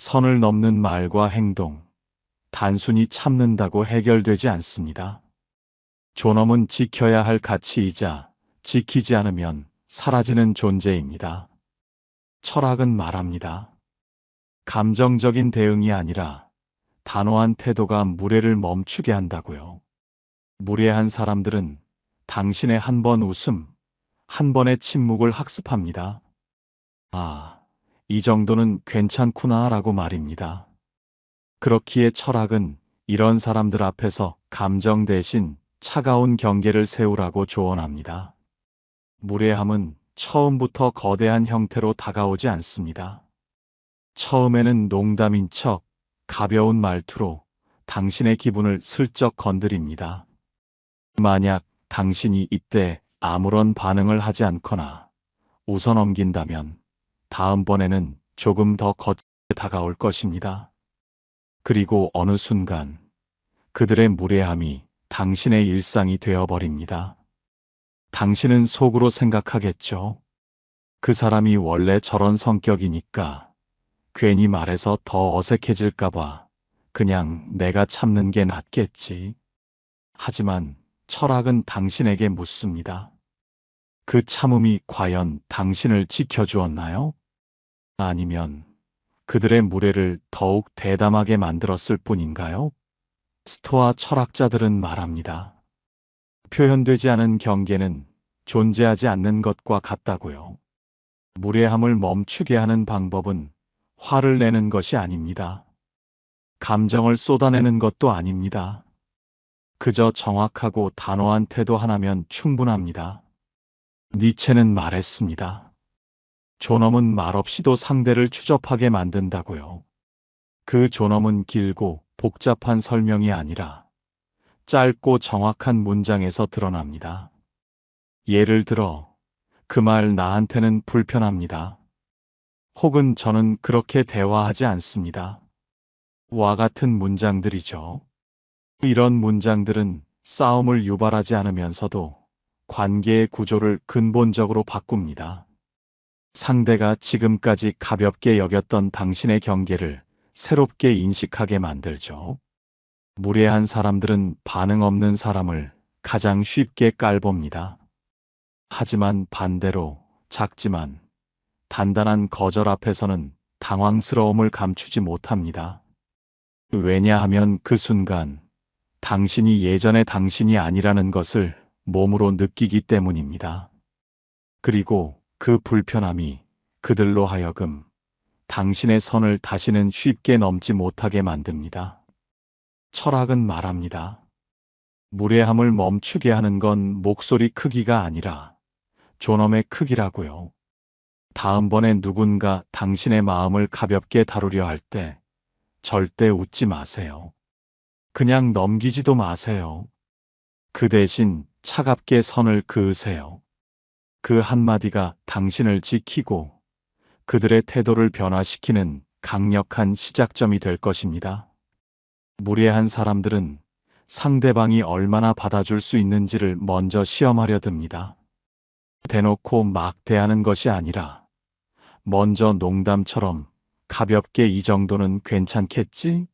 선을 넘는 말과 행동, 단순히 참는다고 해결되지 않습니다. 존엄은 지켜야 할 가치이자 지키지 않으면 사라지는 존재입니다. 철학은 말합니다. 감정적인 대응이 아니라 단호한 태도가 무례를 멈추게 한다고요. 무례한 사람들은 당신의 한 번 웃음, 한 번의 침묵을 학습합니다. 아, 이 정도는 괜찮구나 라고 말입니다. 그렇기에 철학은 이런 사람들 앞에서 감정 대신 차가운 경계를 세우라고 조언합니다. 무례함은 처음부터 거대한 형태로 다가오지 않습니다. 처음에는 농담인 척 가벼운 말투로 당신의 기분을 슬쩍 건드립니다. 만약 당신이 이때 아무런 반응을 하지 않거나 웃어 넘긴다면 다음번에는 조금 더 거칠게 다가올 것입니다. 그리고 어느 순간 그들의 무례함이 당신의 일상이 되어버립니다. 당신은 속으로 생각하겠죠. 그 사람이 원래 저런 성격이니까 괜히 말해서 더 어색해질까봐 그냥 내가 참는 게 낫겠지. 하지만 철학은 당신에게 묻습니다. 그 참음이 과연 당신을 지켜주었나요? 아니면 그들의 무례를 더욱 대담하게 만들었을 뿐인가요? 스토아 철학자들은 말합니다. 표현되지 않은 경계는 존재하지 않는 것과 같다고요. 무례함을 멈추게 하는 방법은 화를 내는 것이 아닙니다. 감정을 쏟아내는 것도 아닙니다. 그저 정확하고 단호한 태도 하나면 충분합니다. 니체는 말했습니다. 존엄은 말없이도 상대를 추접하게 만든다고요. 그 존엄은 길고 복잡한 설명이 아니라 짧고 정확한 문장에서 드러납니다. 예를 들어, 그 말 나한테는 불편합니다. 혹은 저는 그렇게 대화하지 않습니다. 와 같은 문장들이죠. 이런 문장들은 싸움을 유발하지 않으면서도 관계의 구조를 근본적으로 바꿉니다. 상대가 지금까지 가볍게 여겼던 당신의 경계를 새롭게 인식하게 만들죠. 무례한 사람들은 반응 없는 사람을 가장 쉽게 깔봅니다. 하지만 반대로 작지만 단단한 거절 앞에서는 당황스러움을 감추지 못합니다. 왜냐하면 그 순간 당신이 예전의 당신이 아니라는 것을 몸으로 느끼기 때문입니다. 그리고 그 불편함이 그들로 하여금 당신의 선을 다시는 쉽게 넘지 못하게 만듭니다. 철학은 말합니다. 무례함을 멈추게 하는 건 목소리 크기가 아니라 존엄의 크기라고요. 다음번에 누군가 당신의 마음을 가볍게 다루려 할 때 절대 웃지 마세요. 그냥 넘기지도 마세요. 그 대신 차갑게 선을 그으세요. 그 한마디가 당신을 지키고 그들의 태도를 변화시키는 강력한 시작점이 될 것입니다. 무례한 사람들은 상대방이 얼마나 받아줄 수 있는지를 먼저 시험하려 듭니다. 대놓고 막 대하는 것이 아니라 먼저 농담처럼 가볍게 이 정도는 괜찮겠지?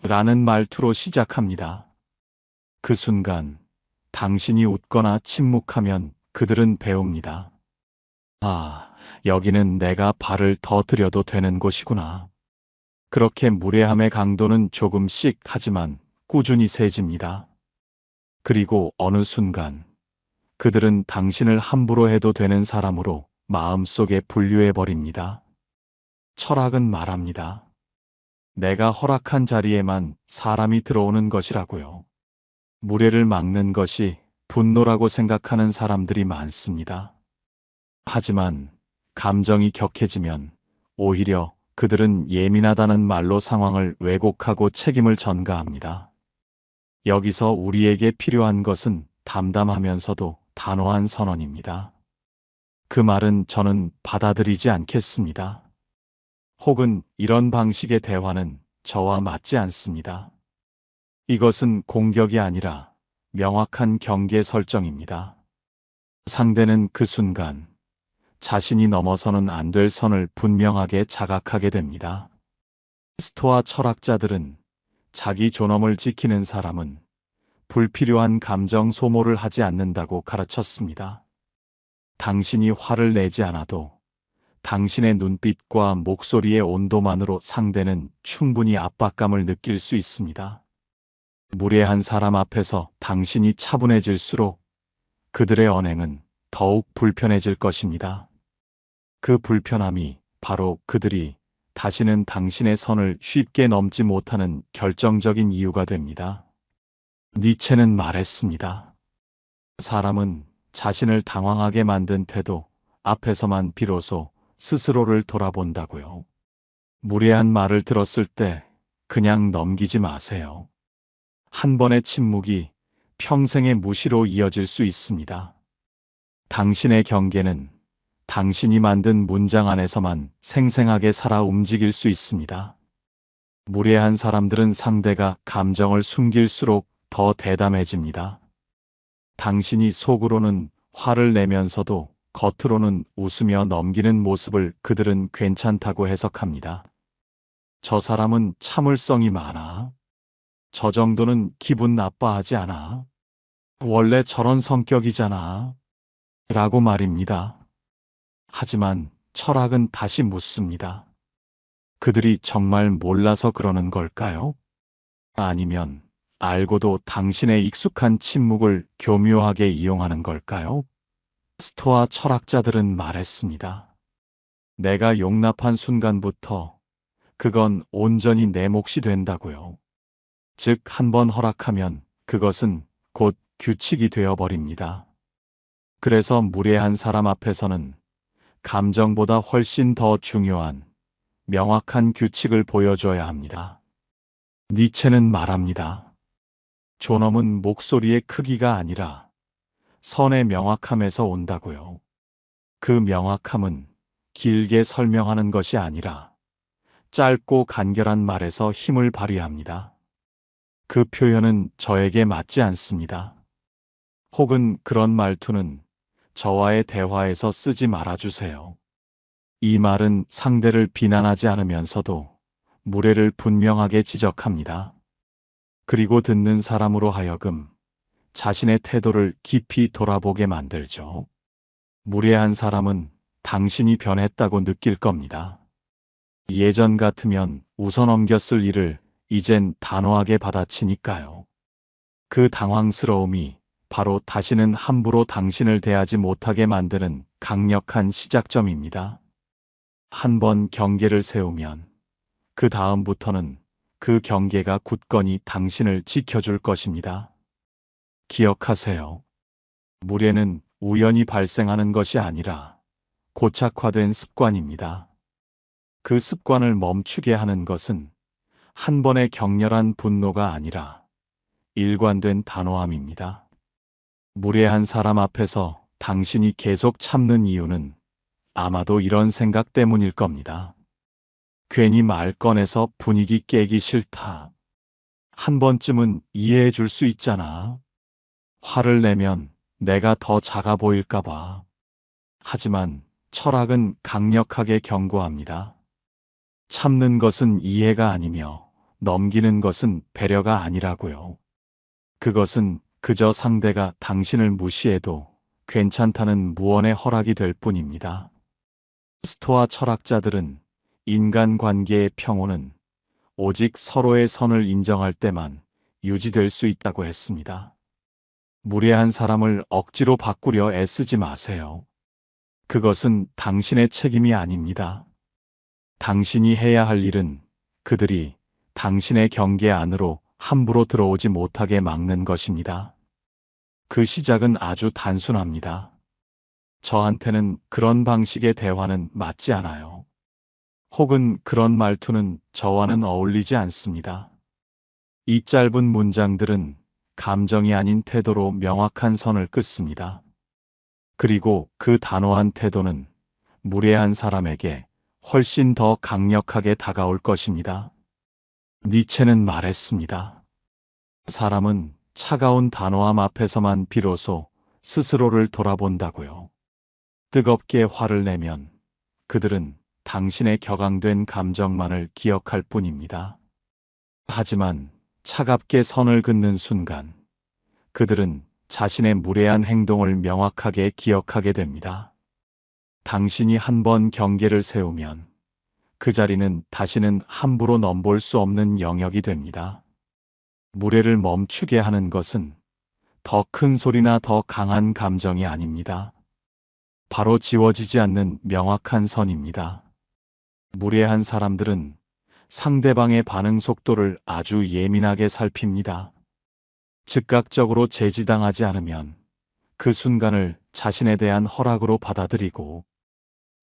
라는 말투로 시작합니다. 그 순간 당신이 웃거나 침묵하면 그들은 배웁니다. 아, 여기는 내가 발을 더 들여도 되는 곳이구나. 그렇게 무례함의 강도는 조금씩 하지만 꾸준히 세집니다. 그리고 어느 순간 그들은 당신을 함부로 해도 되는 사람으로 마음속에 분류해버립니다. 철학은 말합니다. 내가 허락한 자리에만 사람이 들어오는 것이라고요. 무례를 막는 것이 분노라고 생각하는 사람들이 많습니다. 하지만 감정이 격해지면 오히려 그들은 예민하다는 말로 상황을 왜곡하고 책임을 전가합니다. 여기서 우리에게 필요한 것은 담담하면서도 단호한 선언입니다. 그 말은 저는 받아들이지 않겠습니다. 혹은 이런 방식의 대화는 저와 맞지 않습니다. 이것은 공격이 아니라 명확한 경계 설정입니다. 상대는 그 순간 자신이 넘어서는 안 될 선을 분명하게 자각하게 됩니다. 스토아 철학자들은 자기 존엄을 지키는 사람은 불필요한 감정 소모를 하지 않는다고 가르쳤습니다. 당신이 화를 내지 않아도 당신의 눈빛과 목소리의 온도만으로 상대는 충분히 압박감을 느낄 수 있습니다. 무례한 사람 앞에서 당신이 차분해질수록 그들의 언행은 더욱 불편해질 것입니다. 그 불편함이 바로 그들이 다시는 당신의 선을 쉽게 넘지 못하는 결정적인 이유가 됩니다. 니체는 말했습니다. 사람은 자신을 당황하게 만든 태도 앞에서만 비로소 스스로를 돌아본다고요. 무례한 말을 들었을 때 그냥 넘기지 마세요. 한 번의 침묵이 평생의 무시로 이어질 수 있습니다. 당신의 경계는 당신이 만든 문장 안에서만 생생하게 살아 움직일 수 있습니다. 무례한 사람들은 상대가 감정을 숨길수록 더 대담해집니다. 당신이 속으로는 화를 내면서도 겉으로는 웃으며 넘기는 모습을 그들은 괜찮다고 해석합니다. 저 사람은 참을성이 많아. 저 정도는 기분 나빠하지 않아. 원래 저런 성격이잖아. 라고 말입니다. 하지만 철학은 다시 묻습니다. 그들이 정말 몰라서 그러는 걸까요? 아니면 알고도 당신의 익숙한 침묵을 교묘하게 이용하는 걸까요? 스토아 철학자들은 말했습니다. 내가 용납한 순간부터 그건 온전히 내 몫이 된다고요. 즉, 한 번 허락하면 그것은 곧 규칙이 되어버립니다. 그래서 무례한 사람 앞에서는 감정보다 훨씬 더 중요한 명확한 규칙을 보여줘야 합니다. 니체는 말합니다. 존엄은 목소리의 크기가 아니라 선의 명확함에서 온다고요. 그 명확함은 길게 설명하는 것이 아니라 짧고 간결한 말에서 힘을 발휘합니다. 그 표현은 저에게 맞지 않습니다. 혹은 그런 말투는 저와의 대화에서 쓰지 말아주세요. 이 말은 상대를 비난하지 않으면서도 무례를 분명하게 지적합니다. 그리고 듣는 사람으로 하여금 자신의 태도를 깊이 돌아보게 만들죠. 무례한 사람은 당신이 변했다고 느낄 겁니다. 예전 같으면 웃어넘겼을 일을 이젠 단호하게 받아치니까요. 그 당황스러움이 바로 다시는 함부로 당신을 대하지 못하게 만드는 강력한 시작점입니다. 한 번 경계를 세우면 그 다음부터는 그 경계가 굳건히 당신을 지켜줄 것입니다. 기억하세요. 무례는 우연히 발생하는 것이 아니라 고착화된 습관입니다. 그 습관을 멈추게 하는 것은 한 번의 격렬한 분노가 아니라 일관된 단호함입니다. 무례한 사람 앞에서 당신이 계속 참는 이유는 아마도 이런 생각 때문일 겁니다. 괜히 말 꺼내서 분위기 깨기 싫다. 한 번쯤은 이해해 줄 수 있잖아. 화를 내면 내가 더 작아 보일까 봐. 하지만 철학은 강력하게 경고합니다. 참는 것은 이해가 아니며 넘기는 것은 배려가 아니라고요. 그것은 그저 상대가 당신을 무시해도 괜찮다는 무언의 허락이 될 뿐입니다. 스토아 철학자들은 인간관계의 평온은 오직 서로의 선을 인정할 때만 유지될 수 있다고 했습니다. 무례한 사람을 억지로 바꾸려 애쓰지 마세요. 그것은 당신의 책임이 아닙니다. 당신이 해야 할 일은 그들이 당신의 경계 안으로 함부로 들어오지 못하게 막는 것입니다. 그 시작은 아주 단순합니다. 저한테는 그런 방식의 대화는 맞지 않아요. 혹은 그런 말투는 저와는 어울리지 않습니다. 이 짧은 문장들은 감정이 아닌 태도로 명확한 선을 긋습니다. 그리고 그 단호한 태도는 무례한 사람에게 훨씬 더 강력하게 다가올 것입니다. 니체는 말했습니다. 사람은 차가운 단호함 앞에서만 비로소 스스로를 돌아본다고요. 뜨겁게 화를 내면 그들은 당신의 격앙된 감정만을 기억할 뿐입니다. 하지만 차갑게 선을 긋는 순간 그들은 자신의 무례한 행동을 명확하게 기억하게 됩니다. 당신이 한 번 경계를 세우면 그 자리는 다시는 함부로 넘볼 수 없는 영역이 됩니다. 무례를 멈추게 하는 것은 더 큰 소리나 더 강한 감정이 아닙니다. 바로 지워지지 않는 명확한 선입니다. 무례한 사람들은 상대방의 반응 속도를 아주 예민하게 살핍니다. 즉각적으로 제지당하지 않으면 그 순간을 자신에 대한 허락으로 받아들이고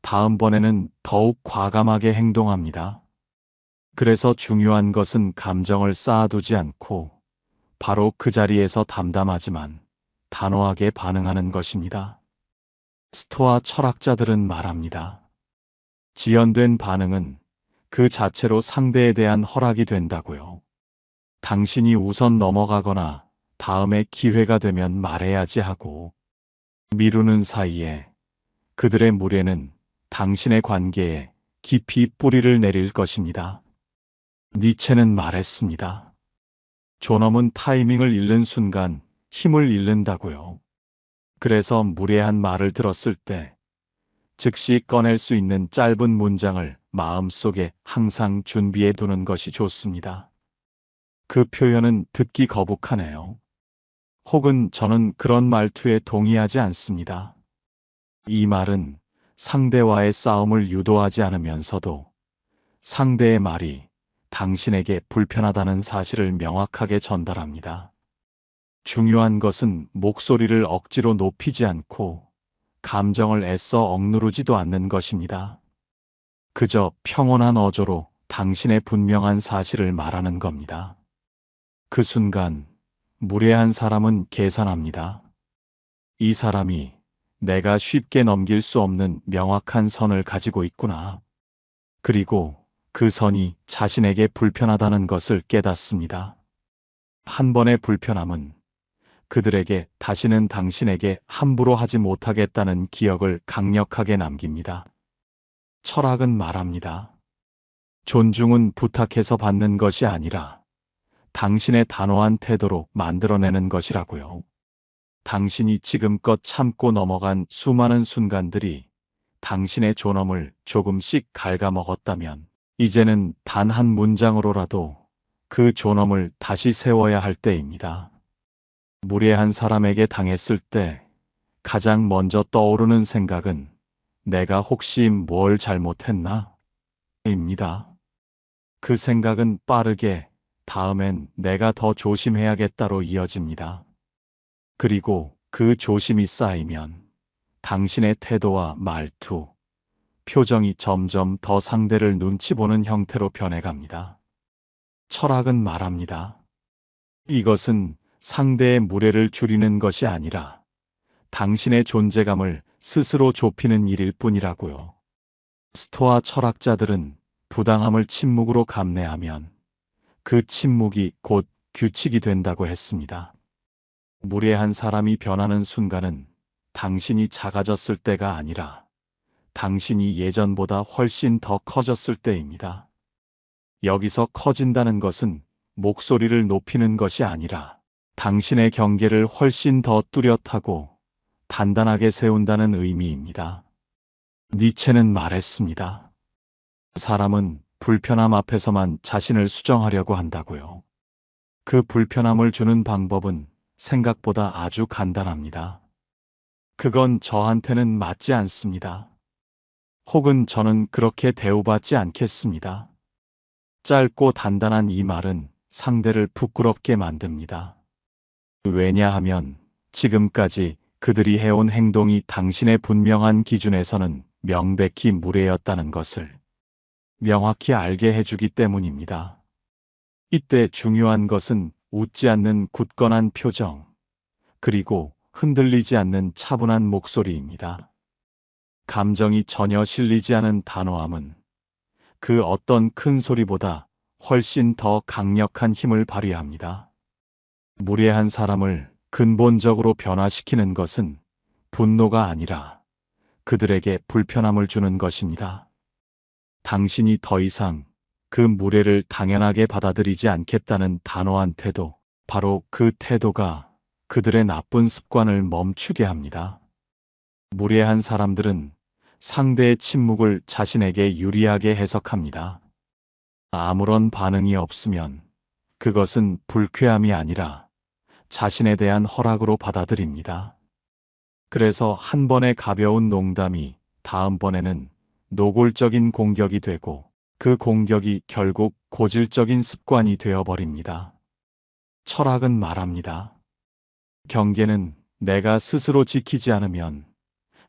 다음번에는 더욱 과감하게 행동합니다. 그래서 중요한 것은 감정을 쌓아두지 않고 바로 그 자리에서 담담하지만 단호하게 반응하는 것입니다. 스토아 철학자들은 말합니다. 지연된 반응은 그 자체로 상대에 대한 허락이 된다고요. 당신이 우선 넘어가거나 다음에 기회가 되면 말해야지 하고 미루는 사이에 그들의 무례는 당신의 관계에 깊이 뿌리를 내릴 것입니다. 니체는 말했습니다. 존엄은 타이밍을 잃는 순간 힘을 잃는다고요. 그래서 무례한 말을 들었을 때 즉시 꺼낼 수 있는 짧은 문장을 마음속에 항상 준비해 두는 것이 좋습니다. 그 표현은 듣기 거북하네요. 혹은 저는 그런 말투에 동의하지 않습니다. 이 말은 상대와의 싸움을 유도하지 않으면서도 상대의 말이 당신에게 불편하다는 사실을 명확하게 전달합니다. 중요한 것은 목소리를 억지로 높이지 않고 감정을 애써 억누르지도 않는 것입니다. 그저 평온한 어조로 당신의 분명한 사실을 말하는 겁니다. 그 순간 무례한 사람은 계산합니다. 이 사람이 내가 쉽게 넘길 수 없는 명확한 선을 가지고 있구나. 그리고 그 선이 자신에게 불편하다는 것을 깨닫습니다. 한 번의 불편함은 그들에게 다시는 당신에게 함부로 하지 못하겠다는 기억을 강력하게 남깁니다. 철학은 말합니다. 존중은 부탁해서 받는 것이 아니라 당신의 단호한 태도로 만들어내는 것이라고요. 당신이 지금껏 참고 넘어간 수많은 순간들이 당신의 존엄을 조금씩 갉아먹었다면 이제는 단 한 문장으로라도 그 존엄을 다시 세워야 할 때입니다. 무례한 사람에게 당했을 때 가장 먼저 떠오르는 생각은 내가 혹시 뭘 잘못했나? 입니다. 그 생각은 빠르게 다음엔 내가 더 조심해야겠다로 이어집니다. 그리고 그 조심이 쌓이면 당신의 태도와 말투, 표정이 점점 더 상대를 눈치 보는 형태로 변해갑니다. 철학은 말합니다. 이것은 상대의 무례를 줄이는 것이 아니라 당신의 존재감을 스스로 좁히는 일일 뿐이라고요. 스토아 철학자들은 부당함을 침묵으로 감내하면 그 침묵이 곧 규칙이 된다고 했습니다. 무례한 사람이 변하는 순간은 당신이 작아졌을 때가 아니라 당신이 예전보다 훨씬 더 커졌을 때입니다. 여기서 커진다는 것은 목소리를 높이는 것이 아니라 당신의 경계를 훨씬 더 뚜렷하고 단단하게 세운다는 의미입니다. 니체는 말했습니다. 사람은 불편함 앞에서만 자신을 수정하려고 한다고요. 그 불편함을 주는 방법은 생각보다 아주 간단합니다. 그건 저한테는 맞지 않습니다. 혹은 저는 그렇게 대우받지 않겠습니다. 짧고 단단한 이 말은 상대를 부끄럽게 만듭니다. 왜냐하면 지금까지 그들이 해온 행동이 당신의 분명한 기준에서는 명백히 무례였다는 것을 명확히 알게 해주기 때문입니다. 이때 중요한 것은 웃지 않는 굳건한 표정, 그리고 흔들리지 않는 차분한 목소리입니다. 감정이 전혀 실리지 않은 단호함은 그 어떤 큰 소리보다 훨씬 더 강력한 힘을 발휘합니다. 무례한 사람을 근본적으로 변화시키는 것은 분노가 아니라 그들에게 불편함을 주는 것입니다. 당신이 더 이상 그 무례를 당연하게 받아들이지 않겠다는 단호한 태도, 바로 그 태도가 그들의 나쁜 습관을 멈추게 합니다. 무례한 사람들은 상대의 침묵을 자신에게 유리하게 해석합니다. 아무런 반응이 없으면 그것은 불쾌함이 아니라 자신에 대한 허락으로 받아들입니다. 그래서 한 번의 가벼운 농담이 다음번에는 노골적인 공격이 되고 그 공격이 결국 고질적인 습관이 되어버립니다. 철학은 말합니다. 경계는 내가 스스로 지키지 않으면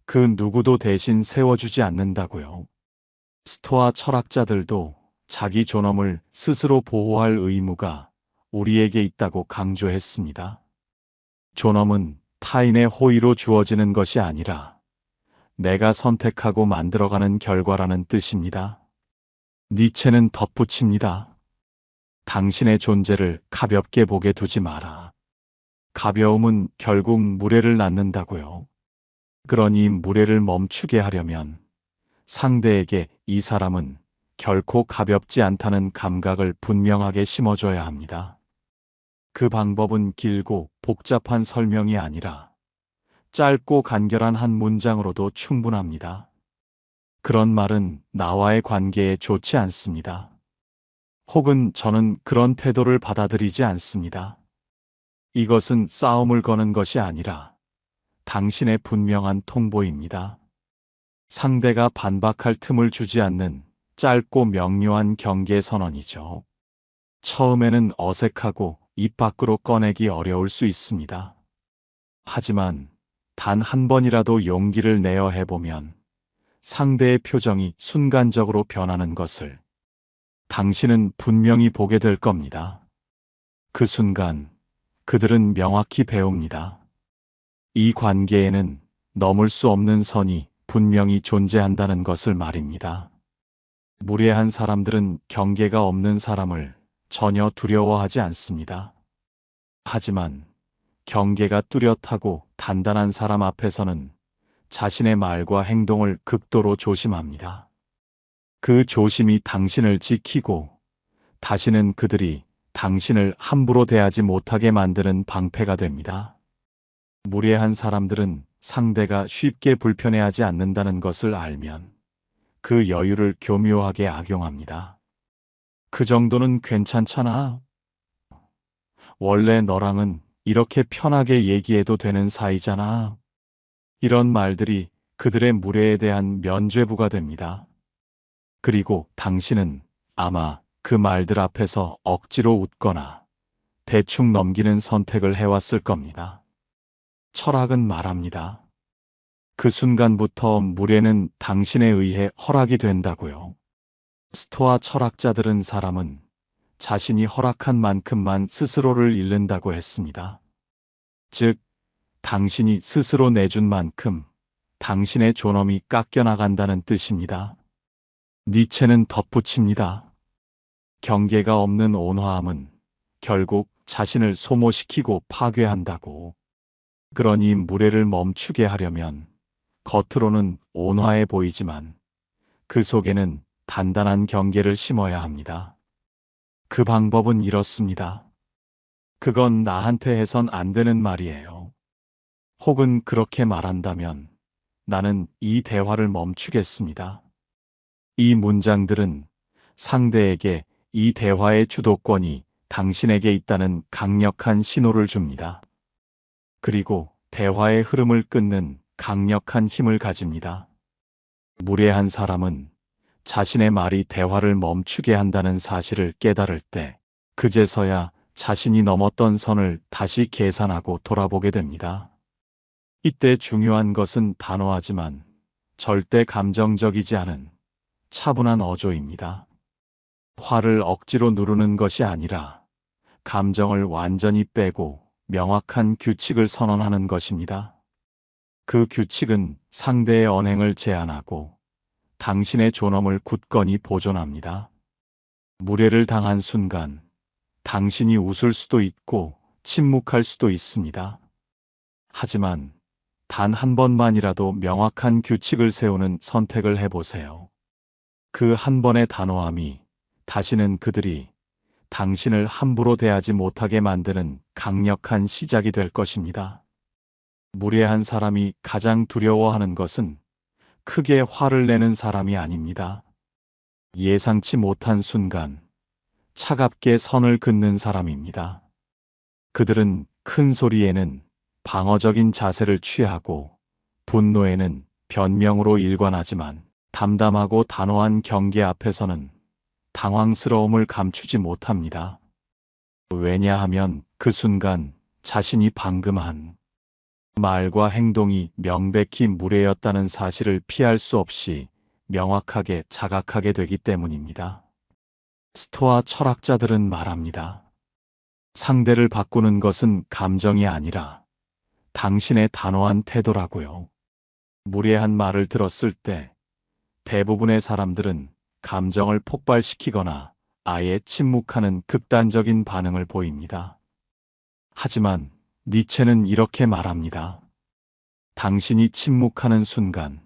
그 누구도 대신 세워주지 않는다고요. 스토아 철학자들도 자기 존엄을 스스로 보호할 의무가 우리에게 있다고 강조했습니다. 존엄은 타인의 호의로 주어지는 것이 아니라 내가 선택하고 만들어가는 결과라는 뜻입니다. 니체는 덧붙입니다. 당신의 존재를 가볍게 보게 두지 마라. 가벼움은 결국 무례를 낳는다고요. 그러니 무례를 멈추게 하려면 상대에게 이 사람은 결코 가볍지 않다는 감각을 분명하게 심어줘야 합니다. 그 방법은 길고 복잡한 설명이 아니라 짧고 간결한 한 문장으로도 충분합니다. 그런 말은 나와의 관계에 좋지 않습니다. 혹은 저는 그런 태도를 받아들이지 않습니다. 이것은 싸움을 거는 것이 아니라 당신의 분명한 통보입니다. 상대가 반박할 틈을 주지 않는 짧고 명료한 경계 선언이죠. 처음에는 어색하고 입 밖으로 꺼내기 어려울 수 있습니다. 하지만 단 한 번이라도 용기를 내어 해보면 상대의 표정이 순간적으로 변하는 것을 당신은 분명히 보게 될 겁니다. 그 순간 그들은 명확히 배웁니다. 이 관계에는 넘을 수 없는 선이 분명히 존재한다는 것을 말입니다. 무례한 사람들은 경계가 없는 사람을 전혀 두려워하지 않습니다. 하지만 경계가 뚜렷하고 단단한 사람 앞에서는 자신의 말과 행동을 극도로 조심합니다. 그 조심이 당신을 지키고 다시는 그들이 당신을 함부로 대하지 못하게 만드는 방패가 됩니다. 무례한 사람들은 상대가 쉽게 불편해하지 않는다는 것을 알면 그 여유를 교묘하게 악용합니다. 그 정도는 괜찮잖아. 원래 너랑은 이렇게 편하게 얘기해도 되는 사이잖아. 이런 말들이 그들의 무례에 대한 면죄부가 됩니다. 그리고 당신은 아마 그 말들 앞에서 억지로 웃거나 대충 넘기는 선택을 해왔을 겁니다. 철학은 말합니다. 그 순간부터 무례는 당신에 의해 허락이 된다고요. 스토아 철학자들은 사람은 자신이 허락한 만큼만 스스로를 잃는다고 했습니다. 즉, 당신이 스스로 내준 만큼 당신의 존엄이 깎여나간다는 뜻입니다. 니체는 덧붙입니다. 경계가 없는 온화함은 결국 자신을 소모시키고 파괴한다고. 그러니 무례를 멈추게 하려면 겉으로는 온화해 보이지만 그 속에는 단단한 경계를 심어야 합니다. 그 방법은 이렇습니다. 그건 나한테 해선 안 되는 말이에요. 혹은 그렇게 말한다면 나는 이 대화를 멈추겠습니다. 이 문장들은 상대에게 이 대화의 주도권이 당신에게 있다는 강력한 신호를 줍니다. 그리고 대화의 흐름을 끊는 강력한 힘을 가집니다. 무례한 사람은 자신의 말이 대화를 멈추게 한다는 사실을 깨달을 때 그제서야 자신이 넘었던 선을 다시 계산하고 돌아보게 됩니다. 이때 중요한 것은 단호하지만 절대 감정적이지 않은 차분한 어조입니다. 화를 억지로 누르는 것이 아니라 감정을 완전히 빼고 명확한 규칙을 선언하는 것입니다. 그 규칙은 상대의 언행을 제한하고 당신의 존엄을 굳건히 보존합니다. 무례를 당한 순간 당신이 웃을 수도 있고 침묵할 수도 있습니다. 하지만 단 한 번만이라도 명확한 규칙을 세우는 선택을 해보세요. 그 한 번의 단호함이 다시는 그들이 당신을 함부로 대하지 못하게 만드는 강력한 시작이 될 것입니다. 무례한 사람이 가장 두려워하는 것은 크게 화를 내는 사람이 아닙니다. 예상치 못한 순간 차갑게 선을 긋는 사람입니다. 그들은 큰 소리에는 방어적인 자세를 취하고 분노에는 변명으로 일관하지만 담담하고 단호한 경계 앞에서는 당황스러움을 감추지 못합니다. 왜냐하면 그 순간 자신이 방금 한 말과 행동이 명백히 무례였다는 사실을 피할 수 없이 명확하게 자각하게 되기 때문입니다. 스토아 철학자들은 말합니다. 상대를 바꾸는 것은 감정이 아니라 당신의 단호한 태도라고요. 무례한 말을 들었을 때 대부분의 사람들은 감정을 폭발시키거나 아예 침묵하는 극단적인 반응을 보입니다. 하지만 니체는 이렇게 말합니다. 당신이 침묵하는 순간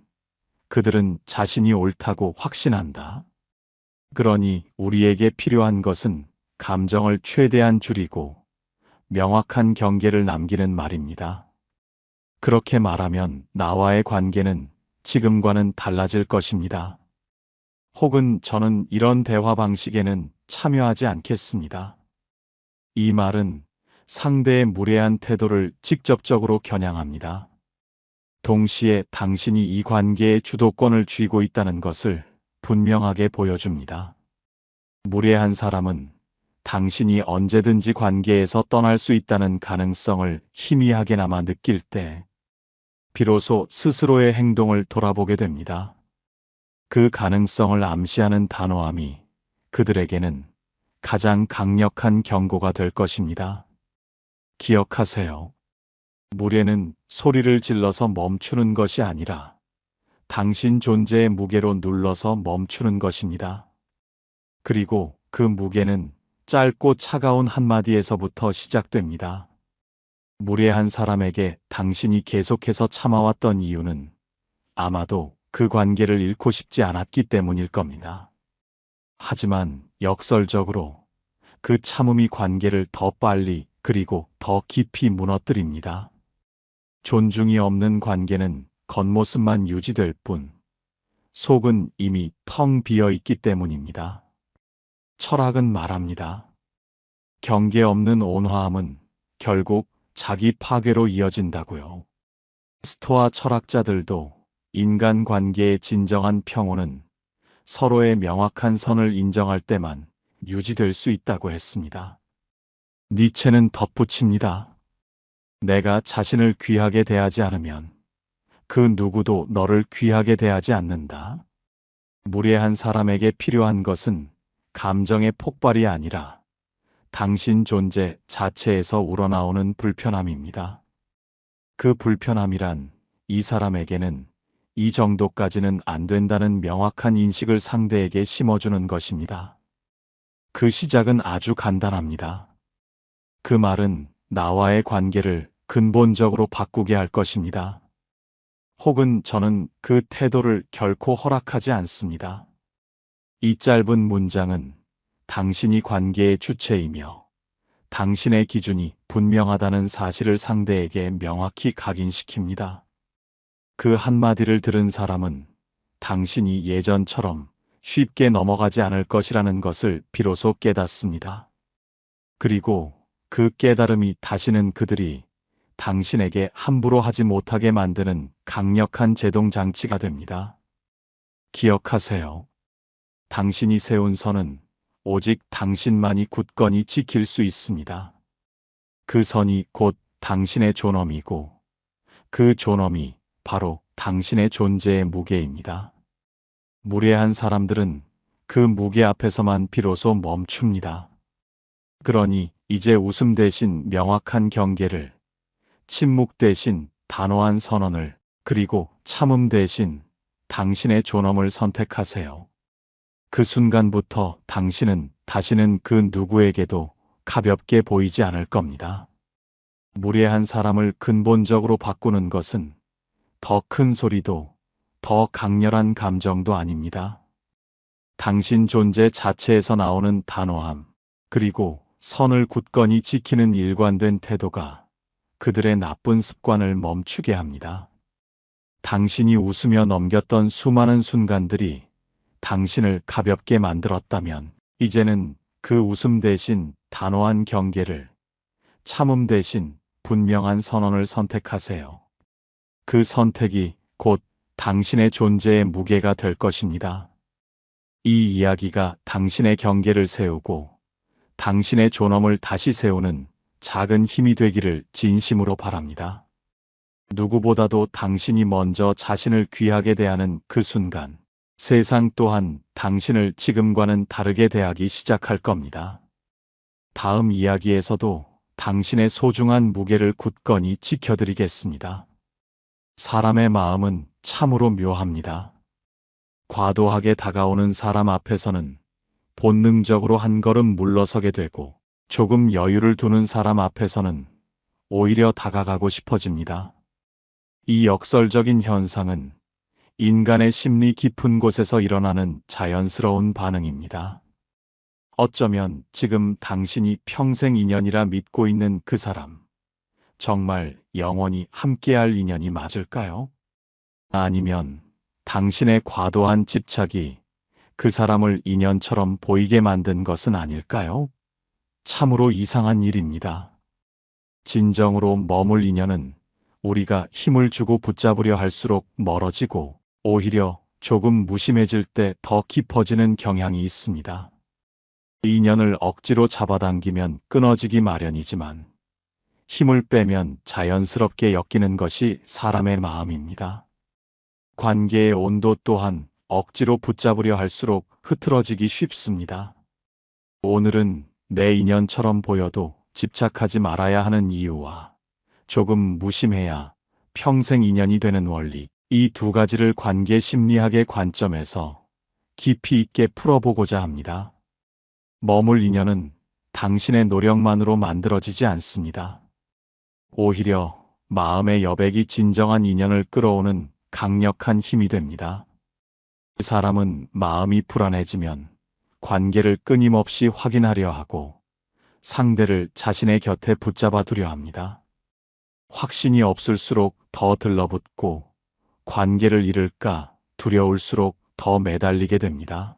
그들은 자신이 옳다고 확신한다. 그러니 우리에게 필요한 것은 감정을 최대한 줄이고 명확한 경계를 남기는 말입니다. 그렇게 말하면 나와의 관계는 지금과는 달라질 것입니다. 혹은 저는 이런 대화 방식에는 참여하지 않겠습니다. 이 말은 상대의 무례한 태도를 직접적으로 겨냥합니다. 동시에 당신이 이 관계의 주도권을 쥐고 있다는 것을 분명하게 보여줍니다. 무례한 사람은 당신이 언제든지 관계에서 떠날 수 있다는 가능성을 희미하게나마 느낄 때 비로소 스스로의 행동을 돌아보게 됩니다. 그 가능성을 암시하는 단호함이 그들에게는 가장 강력한 경고가 될 것입니다. 기억하세요. 무례는 소리를 질러서 멈추는 것이 아니라 당신 존재의 무게로 눌러서 멈추는 것입니다. 그리고 그 무게는 짧고 차가운 한마디에서부터 시작됩니다. 무례한 사람에게 당신이 계속해서 참아왔던 이유는 아마도 그 관계를 잃고 싶지 않았기 때문일 겁니다. 하지만 역설적으로 그 참음이 관계를 더 빨리 그리고 더 깊이 무너뜨립니다. 존중이 없는 관계는 겉모습만 유지될 뿐 속은 이미 텅 비어 있기 때문입니다. 철학은 말합니다. 경계 없는 온화함은 결국 자기 파괴로 이어진다고요. 스토아 철학자들도 인간관계의 진정한 평온은 서로의 명확한 선을 인정할 때만 유지될 수 있다고 했습니다. 니체는 덧붙입니다. 내가 자신을 귀하게 대하지 않으면 그 누구도 너를 귀하게 대하지 않는다. 무례한 사람에게 필요한 것은 감정의 폭발이 아니라 당신 존재 자체에서 우러나오는 불편함입니다. 그 불편함이란 이 사람에게는 이 정도까지는 안 된다는 명확한 인식을 상대에게 심어주는 것입니다. 그 시작은 아주 간단합니다. 그 말은 나와의 관계를 근본적으로 바꾸게 할 것입니다. 혹은 저는 그 태도를 결코 허락하지 않습니다. 이 짧은 문장은 당신이 관계의 주체이며 당신의 기준이 분명하다는 사실을 상대에게 명확히 각인시킵니다. 그 한마디를 들은 사람은 당신이 예전처럼 쉽게 넘어가지 않을 것이라는 것을 비로소 깨닫습니다. 그리고 그 깨달음이 다시는 그들이 당신에게 함부로 하지 못하게 만드는 강력한 제동 장치가 됩니다. 기억하세요. 당신이 세운 선은 오직 당신만이 굳건히 지킬 수 있습니다. 그 선이 곧 당신의 존엄이고 그 존엄이 바로 당신의 존재의 무게입니다. 무례한 사람들은 그 무게 앞에서만 비로소 멈춥니다. 그러니 이제 웃음 대신 명확한 경계를, 침묵 대신 단호한 선언을, 그리고 참음 대신 당신의 존엄을 선택하세요. 그 순간부터 당신은 다시는 그 누구에게도 가볍게 보이지 않을 겁니다. 무례한 사람을 근본적으로 바꾸는 것은 더 큰 소리도 더 강렬한 감정도 아닙니다. 당신 존재 자체에서 나오는 단호함, 그리고 선을 굳건히 지키는 일관된 태도가 그들의 나쁜 습관을 멈추게 합니다. 당신이 웃으며 넘겼던 수많은 순간들이 당신을 가볍게 만들었다면, 이제는 그 웃음 대신 단호한 경계를, 참음 대신 분명한 선언을 선택하세요. 그 선택이 곧 당신의 존재의 무게가 될 것입니다. 이 이야기가 당신의 경계를 세우고 당신의 존엄을 다시 세우는 작은 힘이 되기를 진심으로 바랍니다. 누구보다도 당신이 먼저 자신을 귀하게 대하는 그 순간, 세상 또한 당신을 지금과는 다르게 대하기 시작할 겁니다. 다음 이야기에서도 당신의 소중한 무게를 굳건히 지켜드리겠습니다. 사람의 마음은 참으로 묘합니다. 과도하게 다가오는 사람 앞에서는 본능적으로 한 걸음 물러서게 되고, 조금 여유를 두는 사람 앞에서는 오히려 다가가고 싶어집니다. 이 역설적인 현상은 인간의 심리 깊은 곳에서 일어나는 자연스러운 반응입니다. 어쩌면 지금 당신이 평생 인연이라 믿고 있는 그 사람, 정말 영원히 함께할 인연이 맞을까요? 아니면 당신의 과도한 집착이 그 사람을 인연처럼 보이게 만든 것은 아닐까요? 참으로 이상한 일입니다. 진정으로 머물 인연은 우리가 힘을 주고 붙잡으려 할수록 멀어지고, 오히려 조금 무심해질 때 더 깊어지는 경향이 있습니다. 인연을 억지로 잡아당기면 끊어지기 마련이지만, 힘을 빼면 자연스럽게 엮이는 것이 사람의 마음입니다. 관계의 온도 또한 억지로 붙잡으려 할수록 흐트러지기 쉽습니다. 오늘은 내 인연처럼 보여도 집착하지 말아야 하는 이유와 조금 무심해야 평생 인연이 되는 원리, 이 두 가지를 관계 심리학의 관점에서 깊이 있게 풀어보고자 합니다. 머물 인연은 당신의 노력만으로 만들어지지 않습니다. 오히려 마음의 여백이 진정한 인연을 끌어오는 강력한 힘이 됩니다. 사람은 마음이 불안해지면 관계를 끊임없이 확인하려 하고 상대를 자신의 곁에 붙잡아 두려 합니다. 확신이 없을수록 더 들러붙고 관계를 잃을까 두려울수록 더 매달리게 됩니다.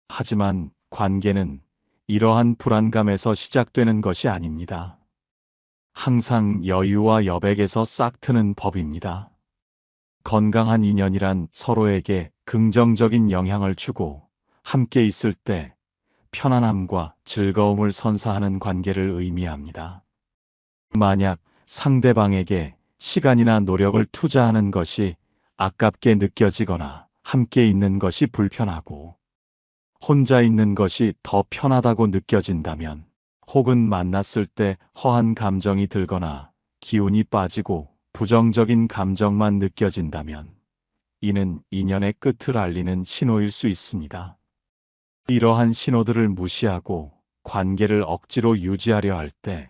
하지만 관계는 이러한 불안감에서 시작되는 것이 아닙니다. 항상 여유와 여백에서 싹트는 법입니다. 건강한 인연이란 서로에게 긍정적인 영향을 주고 함께 있을 때 편안함과 즐거움을 선사하는 관계를 의미합니다. 만약 상대방에게 시간이나 노력을 투자하는 것이 아깝게 느껴지거나 함께 있는 것이 불편하고 혼자 있는 것이 더 편하다고 느껴진다면, 혹은 만났을 때 허한 감정이 들거나 기운이 빠지고 부정적인 감정만 느껴진다면, 이는 인연의 끝을 알리는 신호일 수 있습니다. 이러한 신호들을 무시하고 관계를 억지로 유지하려 할 때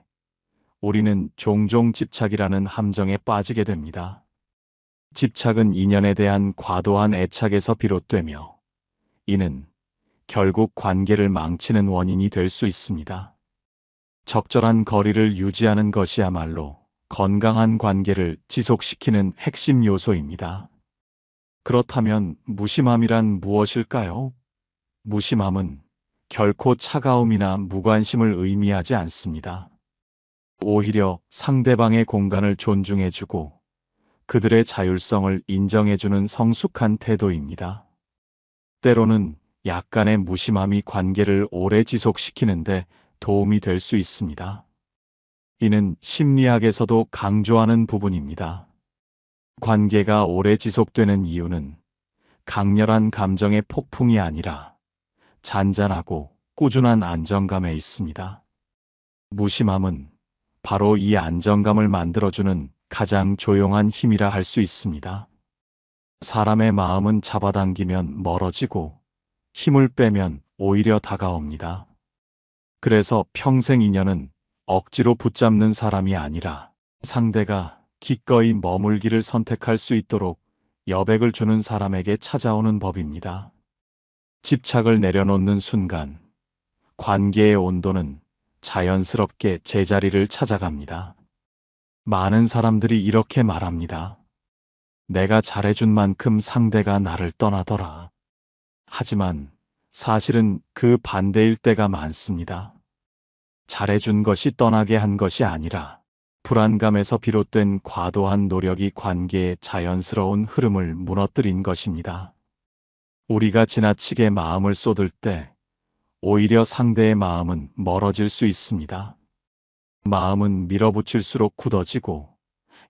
우리는 종종 집착이라는 함정에 빠지게 됩니다. 집착은 인연에 대한 과도한 애착에서 비롯되며, 이는 결국 관계를 망치는 원인이 될 수 있습니다. 적절한 거리를 유지하는 것이야말로 건강한 관계를 지속시키는 핵심 요소입니다. 그렇다면 무심함이란 무엇일까요? 무심함은 결코 차가움이나 무관심을 의미하지 않습니다. 오히려 상대방의 공간을 존중해주고 그들의 자율성을 인정해주는 성숙한 태도입니다. 때로는 약간의 무심함이 관계를 오래 지속시키는데 도움이 될 수 있습니다. 이는 심리학에서도 강조하는 부분입니다. 관계가 오래 지속되는 이유는 강렬한 감정의 폭풍이 아니라 잔잔하고 꾸준한 안정감에 있습니다. 무심함은 바로 이 안정감을 만들어주는 가장 조용한 힘이라 할 수 있습니다. 사람의 마음은 잡아당기면 멀어지고 힘을 빼면 오히려 다가옵니다. 그래서 평생 인연은 억지로 붙잡는 사람이 아니라 상대가 기꺼이 머물기를 선택할 수 있도록 여백을 주는 사람에게 찾아오는 법입니다. 집착을 내려놓는 순간 관계의 온도는 자연스럽게 제자리를 찾아갑니다. 많은 사람들이 이렇게 말합니다. 내가 잘해준 만큼 상대가 나를 떠나더라. 하지만 사실은 그 반대일 때가 많습니다. 잘해준 것이 떠나게 한 것이 아니라 불안감에서 비롯된 과도한 노력이 관계의 자연스러운 흐름을 무너뜨린 것입니다. 우리가 지나치게 마음을 쏟을 때 오히려 상대의 마음은 멀어질 수 있습니다. 마음은 밀어붙일수록 굳어지고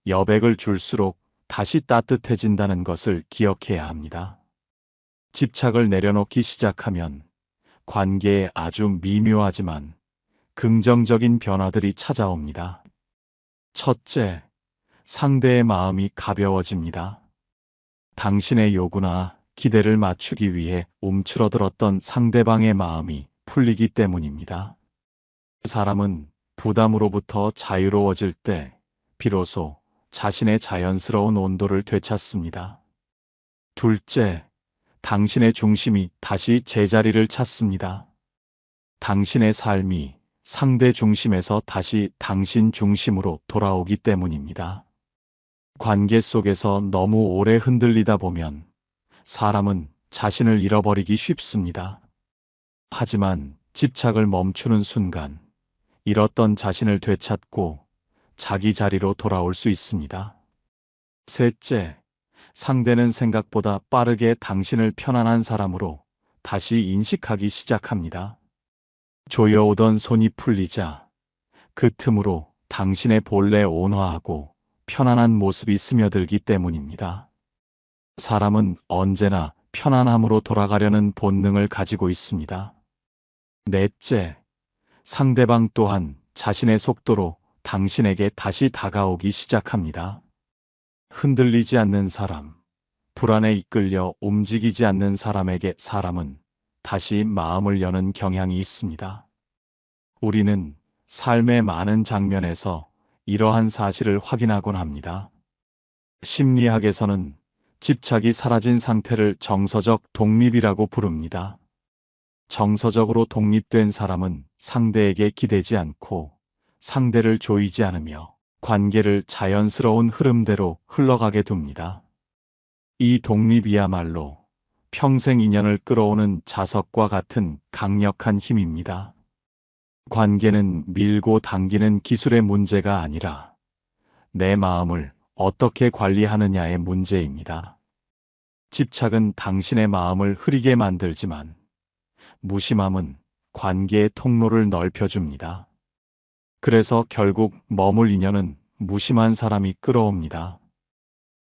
여백을 줄수록 다시 따뜻해진다는 것을 기억해야 합니다. 집착을 내려놓기 시작하면 관계에 아주 미묘하지만 긍정적인 변화들이 찾아옵니다. 첫째, 상대의 마음이 가벼워집니다. 당신의 요구나 기대를 맞추기 위해 움츠러들었던 상대방의 마음이 풀리기 때문입니다. 사람은 부담으로부터 자유로워질 때 비로소 자신의 자연스러운 온도를 되찾습니다. 둘째, 당신의 중심이 다시 제자리를 찾습니다. 당신의 삶이 상대 중심에서 다시 당신 중심으로 돌아오기 때문입니다. 관계 속에서 너무 오래 흔들리다 보면 사람은 자신을 잃어버리기 쉽습니다. 하지만 집착을 멈추는 순간 잃었던 자신을 되찾고 자기 자리로 돌아올 수 있습니다. 셋째, 상대는 생각보다 빠르게 당신을 편안한 사람으로 다시 인식하기 시작합니다. 조여오던 손이 풀리자 그 틈으로 당신의 본래 온화하고 편안한 모습이 스며들기 때문입니다. 사람은 언제나 편안함으로 돌아가려는 본능을 가지고 있습니다. 넷째, 상대방 또한 자신의 속도로 당신에게 다시 다가오기 시작합니다. 흔들리지 않는 사람, 불안에 이끌려 움직이지 않는 사람에게 사람은 다시 마음을 여는 경향이 있습니다. 우리는 삶의 많은 장면에서 이러한 사실을 확인하곤 합니다. 심리학에서는 집착이 사라진 상태를 정서적 독립이라고 부릅니다. 정서적으로 독립된 사람은 상대에게 기대지 않고 상대를 조이지 않으며 관계를 자연스러운 흐름대로 흘러가게 둡니다. 이 독립이야말로 평생 인연을 끌어오는 자석과 같은 강력한 힘입니다. 관계는 밀고 당기는 기술의 문제가 아니라 내 마음을 어떻게 관리하느냐의 문제입니다. 집착은 당신의 마음을 흐리게 만들지만 무심함은 관계의 통로를 넓혀줍니다. 그래서 결국 머물 인연은 무심한 사람이 끌어옵니다.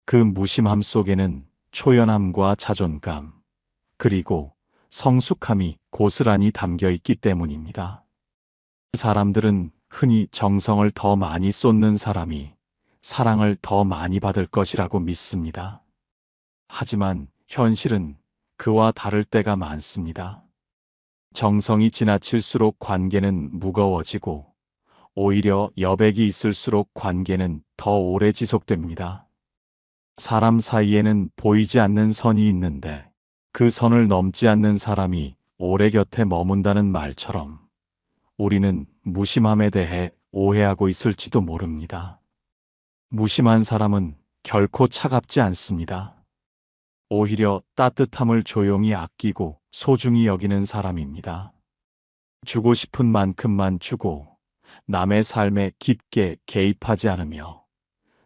그 무심함 속에는 초연함과 자존감, 그리고 성숙함이 고스란히 담겨 있기 때문입니다. 사람들은 흔히 정성을 더 많이 쏟는 사람이 사랑을 더 많이 받을 것이라고 믿습니다. 하지만 현실은 그와 다를 때가 많습니다. 정성이 지나칠수록 관계는 무거워지고 오히려 여백이 있을수록 관계는 더 오래 지속됩니다. 사람 사이에는 보이지 않는 선이 있는데 그 선을 넘지 않는 사람이 오래 곁에 머문다는 말처럼 우리는 무심함에 대해 오해하고 있을지도 모릅니다. 무심한 사람은 결코 차갑지 않습니다. 오히려 따뜻함을 조용히 아끼고 소중히 여기는 사람입니다. 주고 싶은 만큼만 주고 남의 삶에 깊게 개입하지 않으며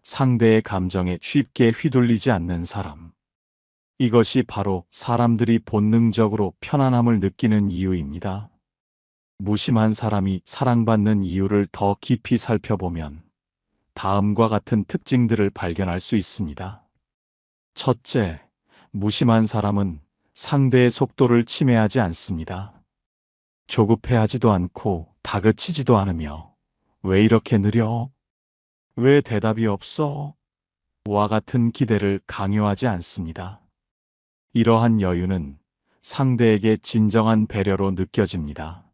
상대의 감정에 쉽게 휘둘리지 않는 사람. 이것이 바로 사람들이 본능적으로 편안함을 느끼는 이유입니다. 무심한 사람이 사랑받는 이유를 더 깊이 살펴보면 다음과 같은 특징들을 발견할 수 있습니다. 첫째, 무심한 사람은 상대의 속도를 침해하지 않습니다. 조급해하지도 않고 다그치지도 않으며 왜 이렇게 느려? 왜 대답이 없어? 와 같은 기대를 강요하지 않습니다. 이러한 여유는 상대에게 진정한 배려로 느껴집니다.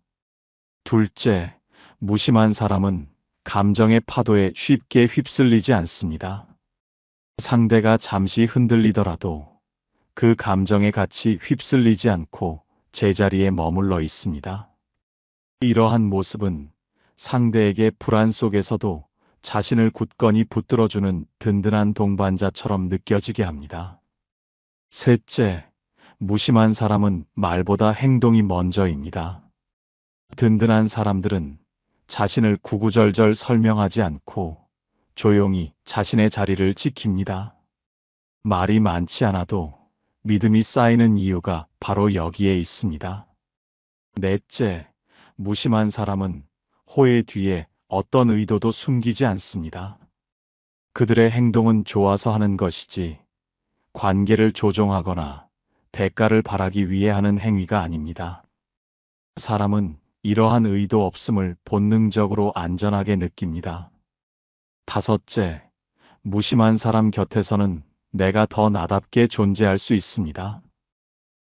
둘째, 무심한 사람은 감정의 파도에 쉽게 휩쓸리지 않습니다. 상대가 잠시 흔들리더라도 그 감정에 같이 휩쓸리지 않고 제자리에 머물러 있습니다. 이러한 모습은 상대에게 불안 속에서도 자신을 굳건히 붙들어주는 든든한 동반자처럼 느껴지게 합니다. 셋째, 무심한 사람은 말보다 행동이 먼저입니다. 든든한 사람들은 자신을 구구절절 설명하지 않고 조용히 자신의 자리를 지킵니다. 말이 많지 않아도 믿음이 쌓이는 이유가 바로 여기에 있습니다. 넷째, 무심한 사람은 호의 뒤에 어떤 의도도 숨기지 않습니다. 그들의 행동은 좋아서 하는 것이지 관계를 조종하거나 대가를 바라기 위해 하는 행위가 아닙니다. 사람은 이러한 의도 없음을 본능적으로 안전하게 느낍니다. 다섯째, 무심한 사람 곁에서는 내가 더 나답게 존재할 수 있습니다.